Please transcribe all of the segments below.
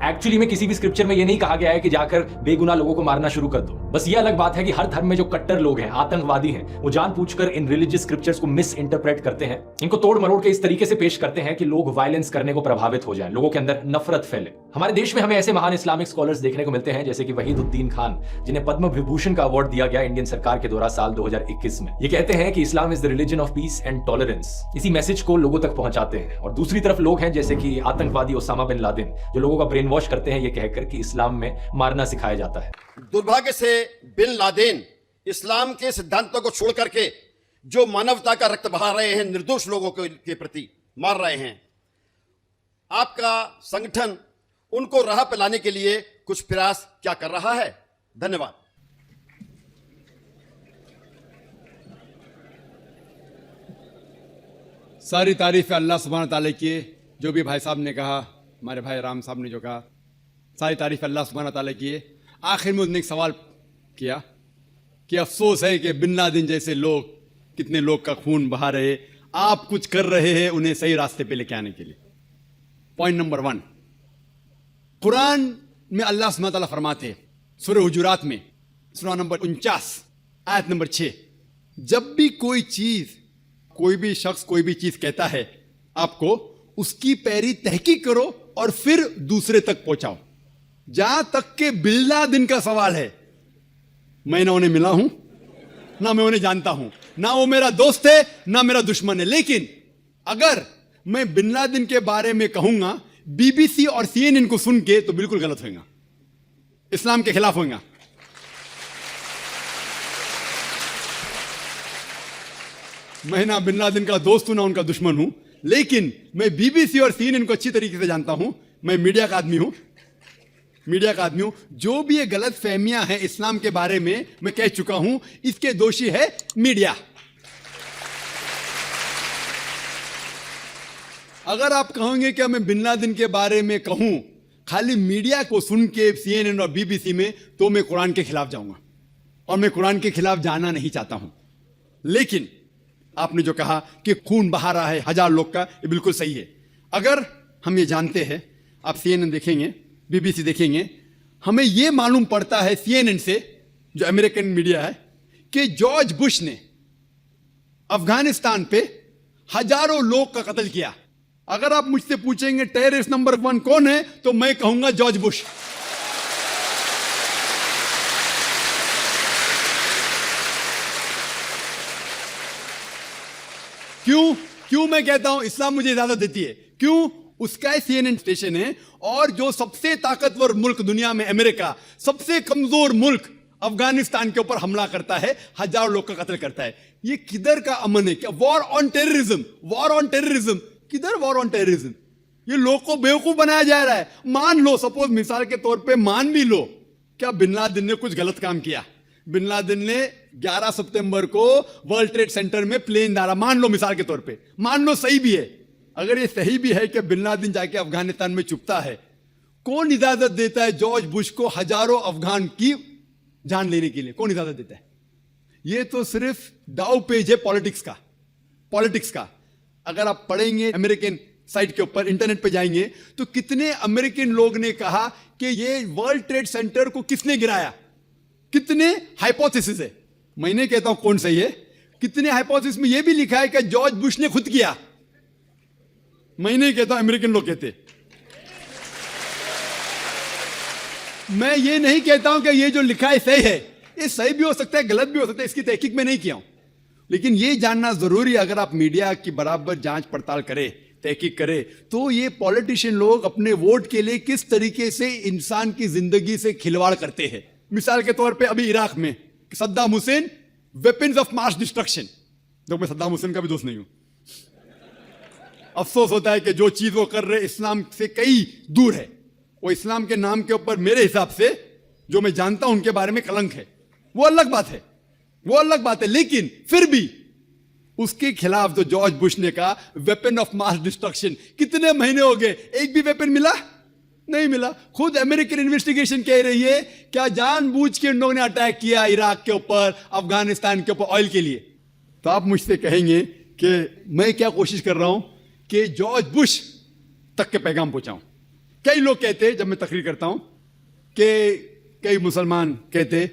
Actually में किसी भी स्क्रिप्चर में ये नहीं कहा गया है कि जाकर बेगुनाह लोगों को मारना शुरू कर दो। बस ये अलग बात है कि हर धर्म में जो कट्टर लोग हैं, आतंकवादी हैं, वो जानबूझकर इन रिलीजियस स्क्रिप्चर्स को मिस इंटरप्रेट करते हैं, इनको तोड़ मरोड़ के इस तरीके से पेश करते हैं कि लोग वायलेंस करने को प्रभावित हो जाए, लोगों के अंदर नफरत फैले। हमारे देश में हमें ऐसे महान इस्लामिक स्कॉलर्स देखने को मिलते हैं जैसे कि वहीदुद्दीन खान, जिन्हें पद्म विभूषण का अवार्ड दिया गया इंडियन सरकार के द्वारा साल 2021 में। ये कहते हैं कि Islam is the religion of peace and tolerance. इसी मैसेज को लोगों तक पहुंचाते हैं। और दूसरी तरफ लोग हैं जैसे कि आतंकवादी ओसामा बिन लादेन, जो लोगों का ब्रेन वॉश करते हैं ये कहकर कि इस्लाम में मारना सिखाया जाता है। दुर्भाग्य से बिन लादेन इस्लाम के सिद्धांतों को छोड़ करके जो मानवता का रक्त बहा रहे हैं, निर्दोष लोगों के प्रति मार रहे हैं, आपका संगठन उनको राह पे लाने के लिए कुछ प्रयास क्या कर रहा है? धन्यवाद। सारी तारीफ अल्लाह सुब्हान ताला की। जो भी भाई साहब ने कहा, हमारे भाई राम साहब ने जो कहा, सारी तारीफ अल्लाह सुब्हान ताला की। आखिर में उसने एक सवाल किया कि अफसोस है कि बिन लादेन जैसे लोग, कितने लोग का खून बहा रहे, आप कुछ कर रहे हैं उन्हें सही रास्ते पे लेके आने के लिए। पॉइंट नंबर 1, कुरान में अल्लाह सुब्हान ताला फरमाते हैं सूरह हुजुरात में, सूरह नंबर 49 आयत नंबर 6, जब भी कोई चीज, कोई भी शख्स कोई भी चीज कहता है आपको, उसकी पैरी तहकीक करो और फिर दूसरे तक पहुंचाओ। जहां तक के बिन लादेन का सवाल है, मैं ना उन्हें मिला हूं, ना मैं उन्हें जानता हूं, ना वो मेरा दोस्त है, ना मेरा दुश्मन है। लेकिन अगर मैं बिन लादेन के बारे में कहूंगा बीबीसी और CNN को सुन के, तो बिल्कुल गलत होगा, इस्लाम के खिलाफ होगा। मैं ना बिन लादेन का दोस्त हूं, ना उनका दुश्मन हूं, लेकिन मैं बीबीसी और CNN को अच्छी तरीके से जानता हूं। मैं मीडिया का आदमी हूं, जो भी ये गलत फहमियां हैं इस्लाम के बारे में, मैं कह चुका हूं, इसके दोषी है मीडिया। अगर आप कहोगे कि मैं बिन लादेन के बारे में कहूं खाली मीडिया को सुन के CNN और BBC में, तो मैं कुरान के खिलाफ जाऊंगा, और मैं कुरान के खिलाफ जाना नहीं चाहता हूं। लेकिन आपने जो कहा कि खून बहा रहा है 1000 लोग का, ये बिल्कुल सही है। अगर हम ये जानते हैं, आप CNN देखेंगे, BBC देखेंगे, हमें ये मालूम पड़ता है CNN से, जो अमेरिकन मीडिया है, कि जॉर्ज बुश ने अफगानिस्तान पे हजारों लोग का कत्ल किया। अगर आप मुझसे पूछेंगे टेररिस्ट नंबर 1 कौन है, तो मैं कहूंगा जॉर्ज बुश। क्यों मैं कहता हूं इस्लाम मुझे इजाजत देती है? क्यों? उसका CNN स्टेशन है, और जो सबसे ताकतवर मुल्क दुनिया में अमेरिका, सबसे कमजोर मुल्क अफगानिस्तान के ऊपर हमला करता है, हजारों लोग का कत्ल करता है। ये किधर का अमन है? क्या वॉर ऑन टेररिज्म? किधर वॉर ऑन टेररिज्म? ये लोग को बेवकूफ बनाया जा रहा है। मान लो, सपोज मिसाल के तौर पे मान भी लो, क्या बिन लादेन ने कुछ गलत काम किया? बिन लादेन ने 11 सितंबर को वर्ल्ड ट्रेड सेंटर में प्लेन डाला, मान लो मिसाल के तौर पे, मान लो सही भी है। अगर ये सही भी है कि बिन लादेन जाके अफगानिस्तान में छुपता है, कौन इजाजत देता है जॉर्ज बुश को हजारों अफगान की जान लेने के लिए? कौन इजाजत देता है? ये तो सिर्फ दाव पेज है पॉलिटिक्स का। अगर आप पढ़ेंगे अमेरिकन साइट के ऊपर, इंटरनेट पे जाएंगे, तो कितने अमेरिकन लोग ने कहा कि ये वर्ल्ड ट्रेड सेंटर को किसने गिराया, कितने हाइपोथेसिस है। मैंने कहता हूं कौन सही है। कितने हाइपोथेसिस में यह भी लिखा है कि जॉर्ज बुश ने खुद किया। मैं नहीं कहता, अमेरिकन लोग कहते। मैं ये नहीं कहता हूं कि ये जो लिखा है सही है। ये सही भी हो सकता है, गलत भी हो सकता है, इसकी तहकीक में नहीं किया हूं। लेकिन ये जानना जरूरी है, अगर आप मीडिया की बराबर जांच पड़ताल करें, तहकीक करें, तो ये पॉलिटिशियन लोग अपने वोट के लिए किस तरीके से इंसान की जिंदगी से खिलवाड़ करते हैं। मिसाल के तौर पे अभी इराक में Saddam Hussain, weapons of mass destruction. तो मैं सद्दाम हुसैन का भी दोस्त नहीं हूं। अफसोस होता है कि जो चीज वो कर रहे इस्लाम से कई दूर है। वो इस्लाम के नाम के ऊपर मेरे हिसाब से, जो मैं जानता हूं उनके बारे में, कलंक है। वो अलग बात है। लेकिन फिर भी उसके खिलाफ जो जॉर्ज बुश ने कहा, वेपन ऑफ मास डिस्ट्रक्शन, कितने महीने हो गए, एक भी वेपन मिला नहीं मिला। खुद अमेरिकन इन्वेस्टिगेशन कह रही है क्या जानबूझ के उन लोगों ने अटैक किया इराक के ऊपर, अफगानिस्तान के ऊपर ऑयल के लिए। तो आप मुझसे कहेंगे कि मैं क्या कोशिश कर रहा हूं कि जॉर्ज बुश तक के पैगाम पहुंचाऊं, कई लोग कहते, जब मैं तकरीर करता हूं, कि कई मुसलमान कहते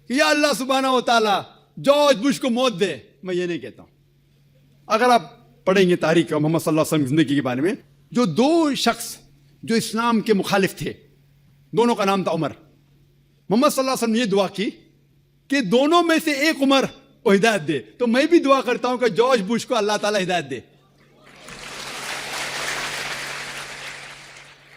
कि या अल्लाह सुब्हाना व तआला जॉर्ज बुश को मौत दे। मैं ये नहीं कहता हूं। अगर आप पढ़ेंगे तारीख का मोहम्मद सल्लल्लाहु अलैहि वसल्लम की जिंदगी के बारे में, जो दो शख्स जो इस्लाम के मुखालिफ थे, दोनों का नाम था उमर। मोहम्मद सल्लल्लाहु अलैहि वसल्लम ने ये दुआ की कि दोनों में से एक उमर को हिदायत दे। तो मैं भी दुआ करता हूं कि जॉर्ज बुश को अल्लाह ताला हिदायत दे।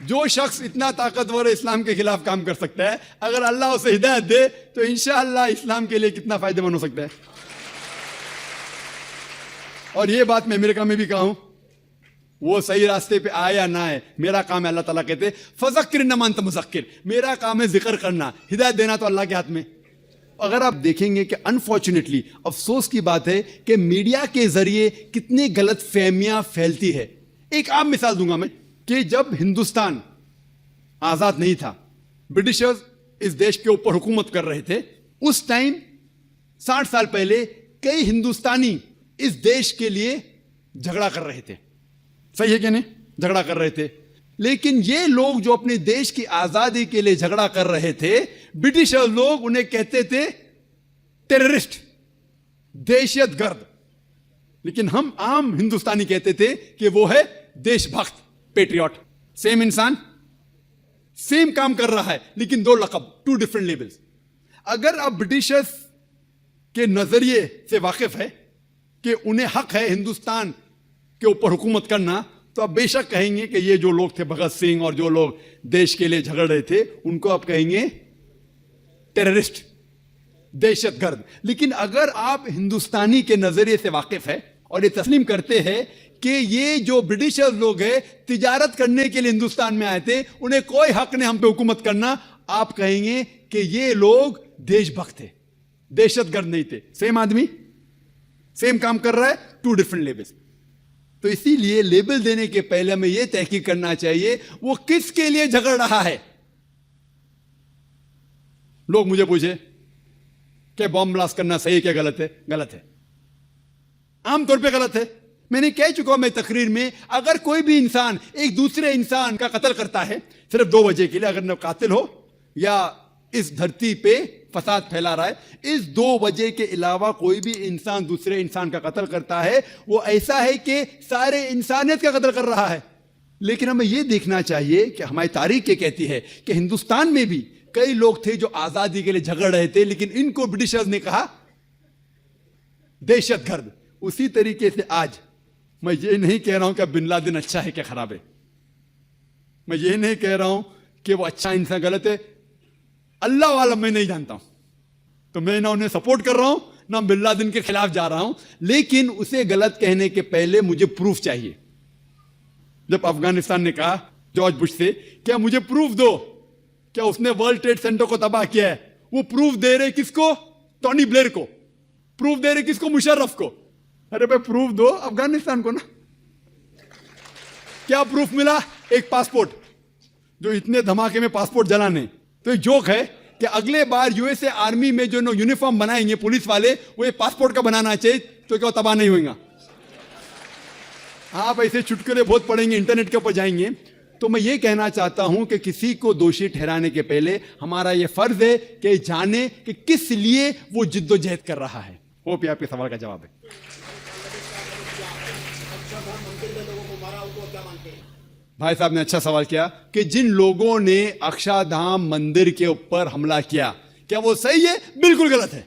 जो शख्स इतना ताकतवर है, इस्लाम के खिलाफ काम कर सकता है, अगर अल्लाह उसे हिदायत दे तो इंशाअल्लाह इस्लाम के लिए कितना फायदेमंद हो सकता है। और ये बात मैं अमेरिका में भी कहा हूं, वो सही रास्ते पे आए या ना आए, मेरा काम है, अल्लाह ताला कहते फज़क्किर इन्नमा अंत मुज़क्किर, मेरा काम है जिक्र करना, हिदायत देना तो अल्लाह के हाथ में। अगर आप देखेंगे कि अनफॉर्चुनेटली, अफसोस की बात है कि मीडिया के जरिए कितनी गलत फहमियां फैलती है। एक आम मिसाल दूंगा मैं कि जब हिंदुस्तान आजाद नहीं था, ब्रिटिशर्स इस देश के ऊपर हुकूमत कर रहे थे, उस टाइम 60 साल पहले कई हिंदुस्तानी इस देश के लिए झगड़ा कर रहे थे। सही है कि नहीं? झगड़ा कर रहे थे। लेकिन ये लोग जो अपने देश की आजादी के लिए झगड़ा कर रहे थे, ब्रिटिशर्स लोग उन्हें कहते थे टेररिस्ट, दहशतगर्द। लेकिन हम आम हिंदुस्तानी कहते थे कि वो है देशभक्त, पेट्रियट। सेम इंसान, सेम काम कर रहा है, लेकिन दो लकब, टू डिफरेंट लेवल्स। अगर आप ब्रिटिशर्स के नजरिए से वाकिफ है कि उन्हें हक है हिंदुस्तान के ऊपर हुकूमत करना, तो आप बेशक कहेंगे कि ये जो लोग थे भगत सिंह और जो लोग देश के लिए झगड़ रहे थे, उनको आप कहेंगे टेररिस्ट, दहशतगर्द। लेकिन अगर आप हिंदुस्तानी के नजरिए से वाकिफ है और ये तस्लीम करते हैं कि ये जो ब्रिटिशर्स लोग हैं तिजारत करने के लिए हिंदुस्तान में आए थे, उन्हें कोई हक नहीं हम पे हुकूमत करना, आप कहेंगे कि ये लोग देशभक्त थे, दहशतगर्द नहीं थे। सेम आदमी सेम काम कर रहा है, टू डिफरेंट लेवल्स। तो इसीलिए लेबल देने के पहले हमें यह तहकीक करना चाहिए वो किसके लिए झगड़ रहा है। लोग मुझे पूछे कि बॉम्ब ब्लास्ट करना सही क्या गलत है? गलत है, आमतौर पे गलत है। मैंने कह चुका हूं मैं तकरीर में, अगर कोई भी इंसान एक दूसरे इंसान का कत्ल करता है सिर्फ 2 वजह के लिए, अगर न कातिल हो या इस धरती पे फसाद फैला रहा है, इस 2 वजह के अलावा कोई भी इंसान दूसरे इंसान का कत्ल करता है, वो ऐसा है कि सारे इंसानियत का कत्ल कर रहा है। लेकिन हमें यह देखना चाहिए कि हमारी तारीख ये कहती है कि हिंदुस्तान में भी कई लोग थे जो आजादी के लिए झगड़ रहे थे, लेकिन इनको ब्रिटिशर्स ने कहा दहशतगर्द। उसी तरीके से आज मैं ये नहीं कह रहा हूं कि बिन लादेन अच्छा है क्या खराब है, मैं ये नहीं कह रहा हूं कि वो अच्छा इंसान गलत है, अल्लाह वाला मैं नहीं जानता हूं, तो मैं ना उन्हें सपोर्ट कर रहा हूं ना बिन लादेन के खिलाफ जा रहा हूं, लेकिन उसे गलत कहने के पहले मुझे प्रूफ चाहिए। जब अफगानिस्तान ने कहा जॉर्ज बुश से क्या मुझे प्रूफ दो, क्या उसने वर्ल्ड ट्रेड सेंटर को तबाह किया है, वो प्रूफ दे रहे किसको? टोनी ब्लेयर को। प्रूफ दे रहे किसको? मुशर्रफ को। अरे भाई प्रूफ दो अफगानिस्तान को ना। क्या प्रूफ मिला? एक पासपोर्ट, जो इतने धमाके में पासपोर्ट जलाने। तो एक जोक है कि अगले बार यूएसए आर्मी में जो यूनिफॉर्म बनाएंगे पुलिस वाले, वो ये पासपोर्ट का बनाना चाहिए, तो क्या तबाह नहीं होगा? आप ऐसे चुटकुले बहुत पढ़ेंगे, इंटरनेट के ऊपर जाएंगे। तो मैं ये कहना चाहता हूं कि किसी को दोषी ठहराने के पहले हमारा ये फर्ज है कि जाने कि किस लिए वो जिद्दोजहद कर रहा है। होप ये आपके सवाल का जवाब है। भाई साहब ने अच्छा सवाल किया कि जिन लोगों ने अक्षरधाम मंदिर के ऊपर हमला किया, क्या वो सही है? बिल्कुल गलत है।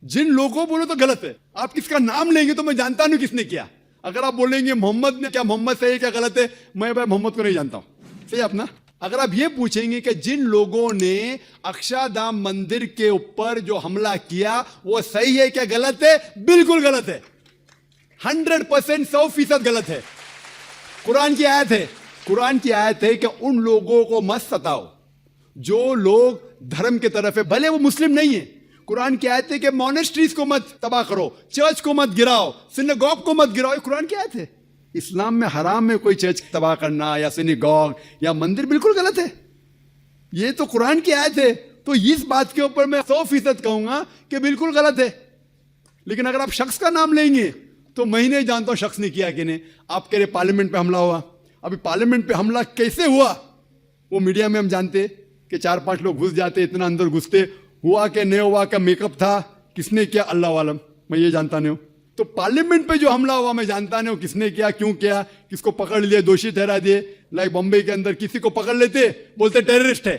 जिन लोगों बोलो तो गलत है। आप किसका नाम लेंगे तो मैं जानता नहीं किसने किया। अगर आप बोलेंगे मोहम्मद ने, क्या मोहम्मद सही है क्या गलत है, मैं भाई मोहम्मद को नहीं जानता हूं। सही अपना। अगर आप ये पूछेंगे कि जिन लोगों ने अक्षरधाम मंदिर के ऊपर जो हमला किया वो सही है क्या गलत है, बिल्कुल गलत है। 100%, 100% गलत है। कुरान की आयत है, कुरान की आयत है कि उन लोगों को मत सताओ जो लोग धर्म की तरफ है, भले वो मुस्लिम नहीं है। कुरान की आयत है कि मॉनेस्ट्रीज को मत तबाह करो, चर्च को मत गिराओ, सिनेगॉग को मत गिराओ। कुरान की आयत है। इस्लाम में हराम में कोई चर्च तबाह करना या सिनेगॉग या मंदिर बिल्कुल गलत है। ये तो कुरान की आयत है। तो इस बात के ऊपर मैं 100% कहूंगा कि बिल्कुल गलत है। लेकिन अगर आप शख्स का नाम लेंगे तो मैं ही नहीं जानता हूं शख्स ने किया कि नहीं। आप कह रहे पार्लियामेंट पे हमला हुआ, अभी पार्लियामेंट पे हमला कैसे हुआ वो मीडिया में हम जानते कि 4-5 लोग घुस जाते, इतना अंदर घुसते, हुआ कि नहीं हुआ, क्या मेकअप था, किसने किया, अल्लाह वालम, मैं ये जानता नहीं हूँ। तो पार्लियामेंट पे जो हमला हुआ मैं जानता नहीं हूँ किसने किया, क्यों किया, किसको पकड़ लिए, दोषी ठहरा दिए। लाइक बॉम्बे के अंदर किसी को पकड़ लेते, बोलते टेररिस्ट है।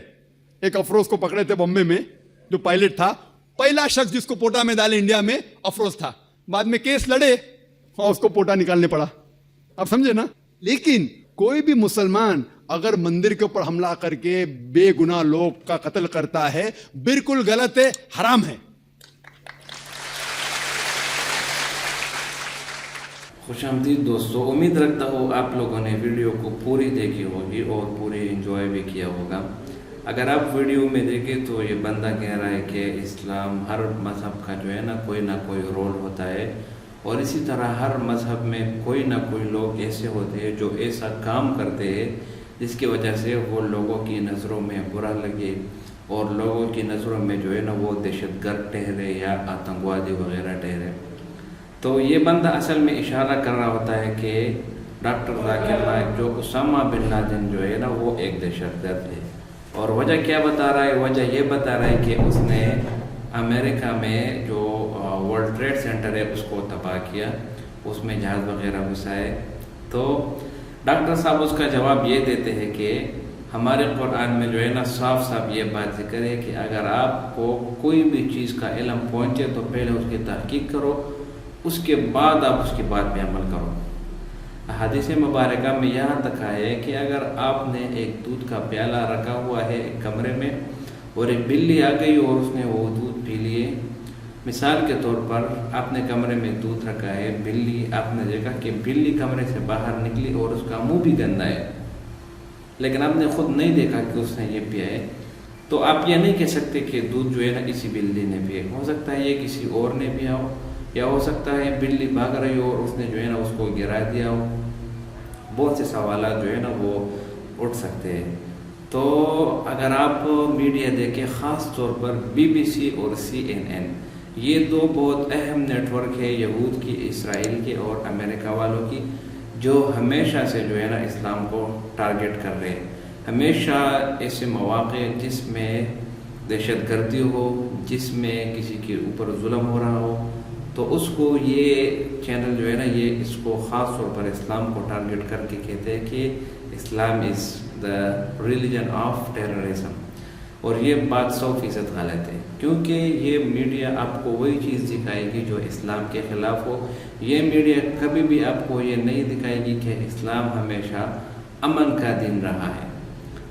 एक अफरोज को पकड़े थे बॉम्बे में, जो पायलट था, पहला शख्स जिसको पोटा में डाले इंडिया में अफरोज था। बाद में केस लड़े और उसको पोटा निकालने पड़ा। आप समझे ना। लेकिन कोई भी मुसलमान अगर मंदिर के ऊपर हमला करके बेगुनाह लोग का कत्ल करता है, बिल्कुल गलत है, हराम है। खुशामदीद दोस्तों, उम्मीद रखता हूँ आप लोगों ने वीडियो को पूरी देखी होगी और पूरी एंजॉय भी किया होगा। अगर आप वीडियो में देखें तो ये बंदा कह रहा है कि इस्लाम हर मज़हब का जो है ना कोई रोल होता है, और इसी तरह हर मज़हब में कोई ना कोई लोग ऐसे होते हैं जो ऐसा काम करते हैं जिसकी वजह से वो लोगों की नज़रों में बुरा लगे और लोगों की नज़रों में जो है ना वो दहशतगर्द ठहरे या आतंकवादी वगैरह ठहरे। तो ये बंदा असल में इशारा कर रहा होता है कि डॉक्टर जाकिर नाइक जो उसामा बिन लादेन जो है ना वो एक दहशतगर्द है। और वजह क्या बता रहा है? वजह ये बता रहा है कि उसने अमेरिका में जो वर्ल्ड ट्रेड सेंटर है उसको तबाह किया, उसमें जहाज़ वगैरह घुसाए। तो डॉक्टर साहब उसका जवाब ये देते हैं कि हमारे कुरान में जो है ना साफ साफ ये बात जिक्र है कि अगर आपको कोई भी चीज़ का इल्म पहुँचे तो पहले उसकी तहकीक करो, उसके बाद आप उसकी बात में अमल करो। हदीस मुबारका में यहाँ तक है कि अगर आपने एक दूध का प्याला रखा हुआ है एक कमरे में और एक बिल्ली आ गई और उसने वो दूध पी लिए, मिसाल के तौर पर आपने कमरे में दूध रखा है, बिल्ली, आपने देखा कि बिल्ली कमरे से बाहर निकली और उसका मुंह भी गंदा है, लेकिन आपने खुद नहीं देखा कि उसने ये पिया है, तो आप ये नहीं कह सकते कि दूध जो है ना इसी बिल्ली ने पिया। हो सकता है ये किसी और ने पिया हो, या हो सकता है बिल्ली भाग रही हो और उसने जो है ना उसको गिरा दिया हो। बहुत से सवाल जो है ना वो उठ सकते हैं। तो अगर आप मीडिया देखें, ख़ास तौर पर BBC और CNN, ये दो बहुत अहम नेटवर्क है यहूद की, इसराइल के और अमेरिका वालों की, जो हमेशा से जो है ना इस्लाम को टारगेट कर रहे हैं। हमेशा ऐसे मौक़े जिसमें दहशतगर्दी हो, जिसमें किसी के ऊपर जुल्म हो रहा हो, तो उसको ये चैनल जो है ना ये इसको ख़ास तौर पर इस्लाम को टारगेट करके कहते हैं कि Islam is the religion of terrorism. और ये बात 100% गलत है, क्योंकि ये मीडिया आपको वही चीज़ दिखाएगी जो इस्लाम के ख़िलाफ़ हो। ये मीडिया कभी भी आपको ये नहीं दिखाएगी कि इस्लाम हमेशा अमन का दीन रहा है।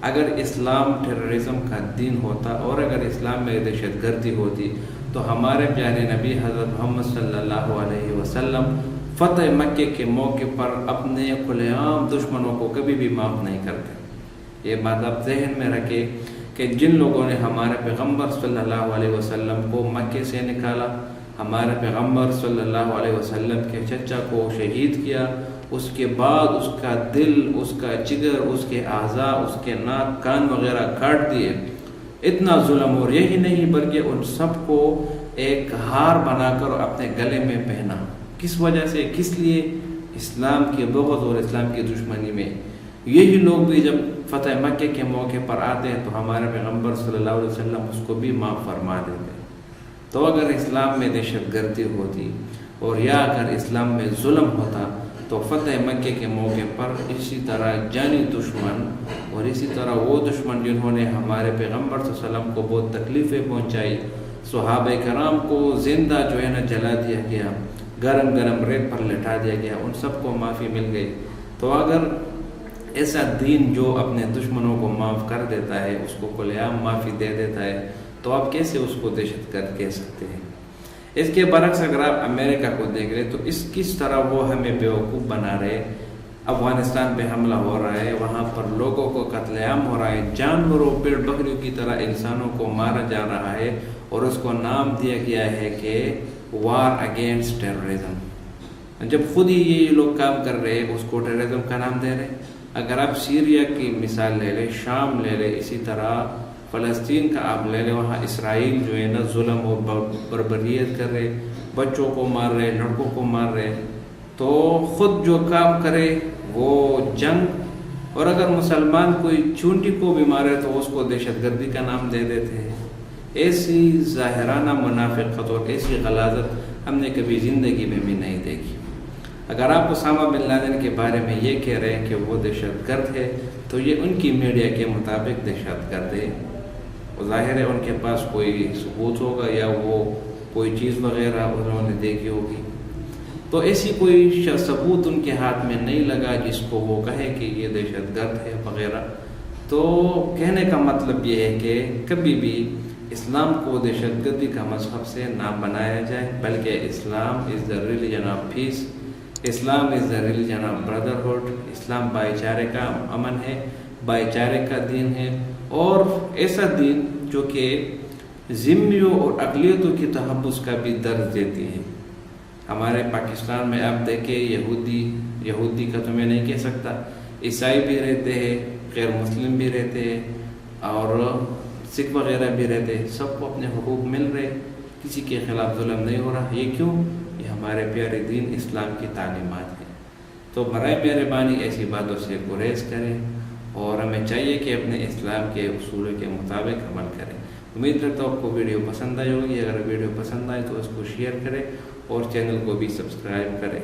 अगर इस्लाम टेररिज्म का दीन होता और अगर इस्लाम में दहशतगर्दी होती तो हमारे प्यारे नबी हज़रत मोहम्मद सल्लल्लाहु अलैहि वसल्लम फ़तह मक्के के मौके पर अपने खुलेआम दुश्मनों को कभी भी माफ़ नहीं करते। ये बात आप जहन में रखें कि जिन लोगों ने हमारे पैगम्बर सल्लल्लाहु अलैहि वसल्लम को मक्के से निकाला, हमारे पैगम्बर सल्लल्लाहु अलैहि वसल्लम के चचा को शहीद किया, उसके बाद उसका दिल, उसका जिगर, उसके आज़ा, उसके नाक कान वगैरह काट दिए, इतना जुल्म। और यही नहीं बल्कि उन सबको एक हार बनाकर अपने गले में पहना। किस वजह से, किस लिए? इस्लाम के बग़ज़ और इस्लाम की दुश्मनी में। यही लोग भी जब फ़तह मक्के के मौके पर आते हैं तो हमारे पैगम्बर सल्लल्लाहु अलैहि वसल्लम उसको भी माफ़ फरमा देते। तो अगर इस्लाम में दहशतगर्दी होती और या अगर इस्लाम में जुल्म होता तो फ़तह मक्के के मौके पर इसी तरह जानी दुश्मन और इसी तरह वो दुश्मन जिन्होंने हमारे पैगम्बर सल्लल्लाहु अलैहि वसल्लम को बहुत तकलीफ़ें पहुँचाई, सहाबा कराम को ज़िंदा जो है ना जला दिया गया, गरम गरम रेत पर लिटा दिया गया, उन सबको माफ़ी मिल गई। तो अगर ऐसा दीन जो अपने दुश्मनों को माफ़ कर देता है, उसको खुलेआम माफ़ी दे देता है, तो आप कैसे उसको दहशतगर्द कह सकते हैं? इसके बरक्स अगर आप अमेरिका को देख रहे तो किस तरह वो हमें बेवकूफ़ बना रहे। अफ़गानिस्तान पे हमला हो रहा है, वहाँ पर लोगों को कत्लेआम हो रहा है, जानवरों, पेड़ बकरियों की तरह इंसानों को मारा जा रहा है और उसको नाम दिया गया है कि वार अगेंस्ट टेररिज्म। जब खुद ही ये लोग काम कर रहे हैं उसको टेररिज्म का नाम दे रहे। अगर आप सीरिया की मिसाल ले लें, शाम ले लें, इसी तरह फ़लस्तीन का आप ले लें, वहाँ इसराइल जो है ना जुल्म और बर्बरियत कर रहे, बच्चों को मार रहे, लड़कों को मार रहे। तो ख़ुद जो काम करे वो जंग और अगर मुसलमान कोई चूंटी को भी मारे तो उसको दहशतगर्दी का नाम दे देते हैं। ऐसी ज़ाहिराना मुनाफिक़त और ऐसी गलाज़त हमने कभी ज़िंदगी में भी नहीं देखी। अगर आप उसामा बिन लादेन के बारे में ये कह रहे हैं कि वो दहशतगर्द है, तो ये उनकी मीडिया के मुताबिक दहशतगर्द है। और ज़ाहिर है उनके पास कोई सबूत होगा या वो कोई चीज़ वगैरह उन्होंने देखी होगी। तो ऐसी कोई सबूत उनके हाथ में नहीं लगा जिसको वो कहे कि ये दहशतगर्द है वगैरह। तो कहने का मतलब ये है कि कभी भी इस्लाम को दहशतगर्दी का मज़हब से ना बनाया जाए, बल्कि Islam is the religion of peace, Islam is the religion of brotherhood. Islam भाईचारे का अमन है, भाईचारे का दीन है, और ऐसा दीन जो कि ज़िम्मियों और अक़लियतों की तहब्बुस का भी दर्ज देती है। हमारे पाकिस्तान में आप देखें, यहूदी का तो मैं नहीं कह सकता, ईसाई भी रहते हैं, गैर मुस्लिम भी रहते हैं और सिख वगैरह भी रहते हैं। सबको अपने हुकूक मिल रहे, किसी के ख़िलाफ़ जुल्म नहीं हो रहा। ये क्यों? ये हमारे प्यारे दीन इस्लाम की तालीमात हैं। तो बराए मेहरबानी ऐसी बातों से गुरेज करें और हमें चाहिए कि अपने इस्लाम के उसूलों के मुताबिक अमल करें। उम्मीद करता हूँ आपको वीडियो पसंद आई होगी। अगर वीडियो पसंद आए तो उसको शेयर करें और चैनल को भी सब्सक्राइब करें।